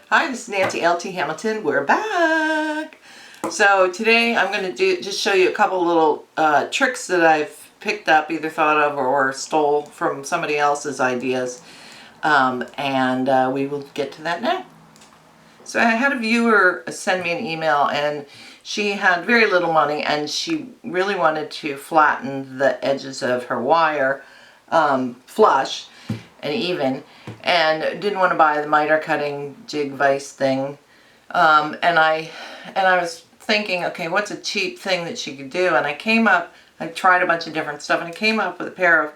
Hi, this is Nancy L.T. Hamilton. We're back. So today I'm going to just show you a couple little tricks that I've picked up, either thought of or stole from somebody else's ideas. We will get to that now. So I had a viewer send me an email, and she had very little money and she really wanted to flatten the edges of her wire flush and even, and didn't want to buy the miter cutting jig vise thing. And I was thinking, okay, what's a cheap thing that she could do? And I tried a bunch of different stuff, and I came up with a pair of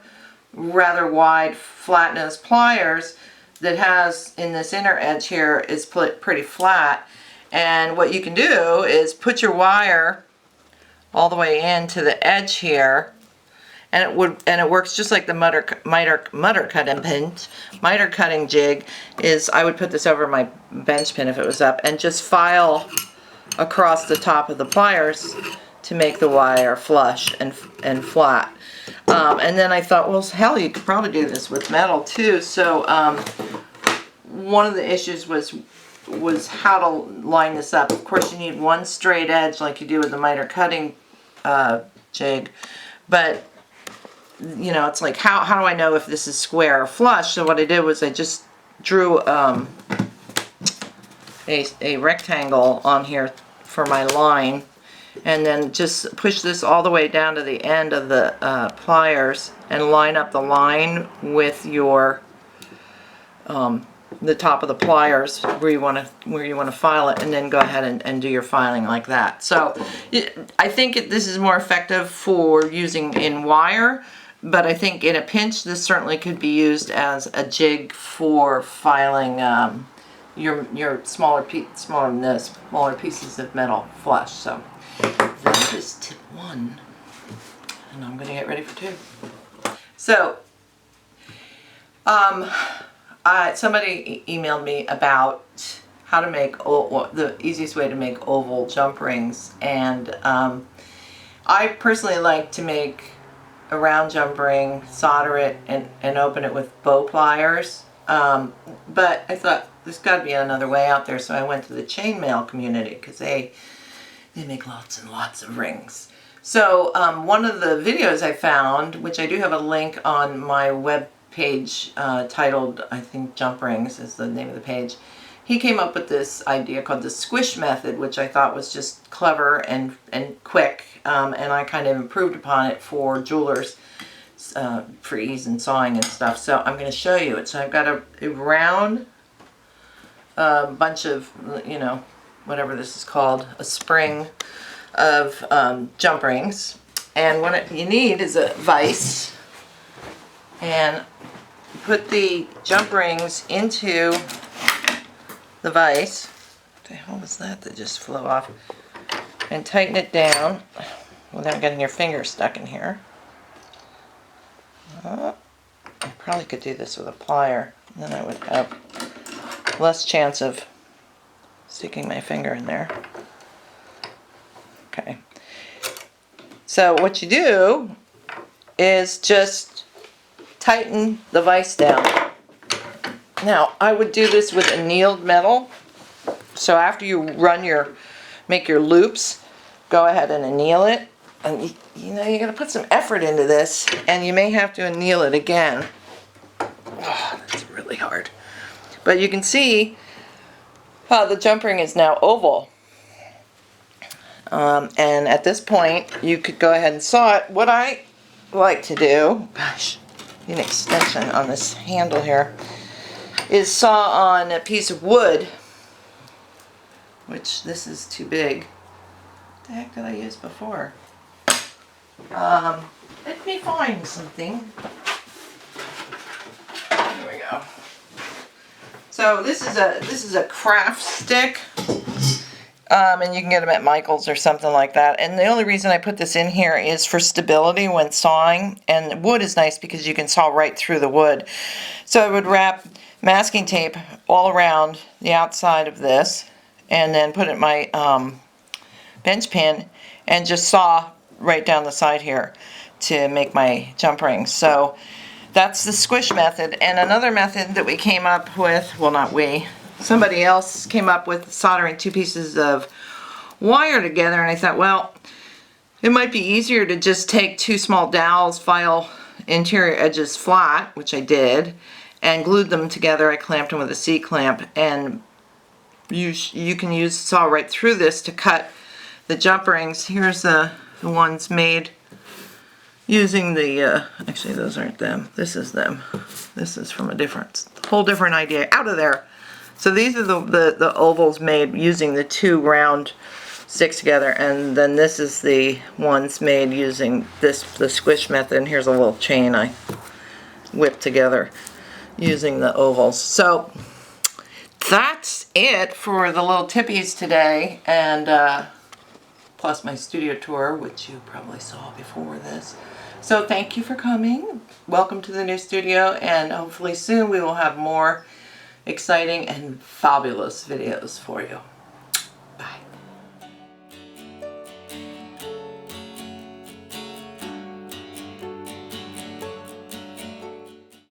rather wide flat nose pliers that has, in this inner edge here, is pretty flat. And what you can do is put your wire all the way into the edge here, and it works just like the miter cutting jig. Is I would put this over my bench pin if it was up, and just file across the top of the pliers to make the wire flush and flat. And then I thought, well, hell, you could probably do this with metal too. So one of the issues was how to line this up. Of course, you need one straight edge like you do with the miter cutting jig, but you know, it's like, how do I know if this is square or flush? So what I did was I just drew a rectangle on here for my line, and then just push this all the way down to the end of the pliers and line up the line with your the top of the pliers where you want to file it, and then go ahead and do your filing like that. So I think this is more effective for using in wire, but I think in a pinch this certainly could be used as a jig for filing your smaller pieces of metal flush. So that is tip 1, and I'm going to get ready for 2. So somebody emailed me about how to make the easiest way to make oval jump rings, and I personally like to make a round jump ring, solder it, and open it with bow pliers. But I thought there's got to be another way out there, so I went to the chainmail community, because they make lots and lots of rings. So one of the videos I found, which I do have a link on my web page titled, I think, Jump Rings is the name of the page. He came up with this idea called the Squish Method, which I thought was just clever and quick, and I kind of improved upon it for jewelers for ease in sawing and stuff. So I'm going to show you it. So I've got a round bunch of, you know, whatever this is called, a spring of jump rings, and what you need is a vise, and put the jump rings into the vise. What the hell was that just flew off? And tighten it down without getting your finger stuck in here. I probably could do this with a plier, then I would have less chance of sticking my finger in there. Okay. So what you do is just tighten the vise down. Now, I would do this with annealed metal. So after you make your loops, go ahead and anneal it. And you know, you got to put some effort into this, and you may have to anneal it again. Oh, that's really hard. But you can see how the jump ring is now oval. And at this point, you could go ahead and saw it. What I like to do, gosh, an extension on this handle here, is saw on a piece of wood, which this is too big. What the heck did I use before? Let me find something. There we go. So this is a craft stick, and you can get them at Michael's or something like that. And the only reason I put this in here is for stability when sawing. And wood is nice because you can saw right through the wood. So I would wrap masking tape all around the outside of this, and then put it in my bench pin, and just saw right down the side here to make my jump rings. So that's the Squish Method. And another method that we came up with, well, not we, somebody else came up with soldering 2 pieces of wire together, and I thought, well, it might be easier to just take 2 small dowels, file interior edges flat, which I did, and glued them together. I clamped them with a C-clamp, and you can saw right through this to cut the jump rings. Here's the ones made using the, actually those aren't them, this is them. This is from a whole different idea. Out of there. So these are the ovals made using the 2 round sticks together, and then this is the ones made using the Squish Method. And here's a little chain I whipped together using the ovals. So that's it for the little tippies today, and plus my studio tour, which you probably saw before this. So thank you for coming. Welcome to the new studio, and hopefully soon we will have more exciting and fabulous videos for you.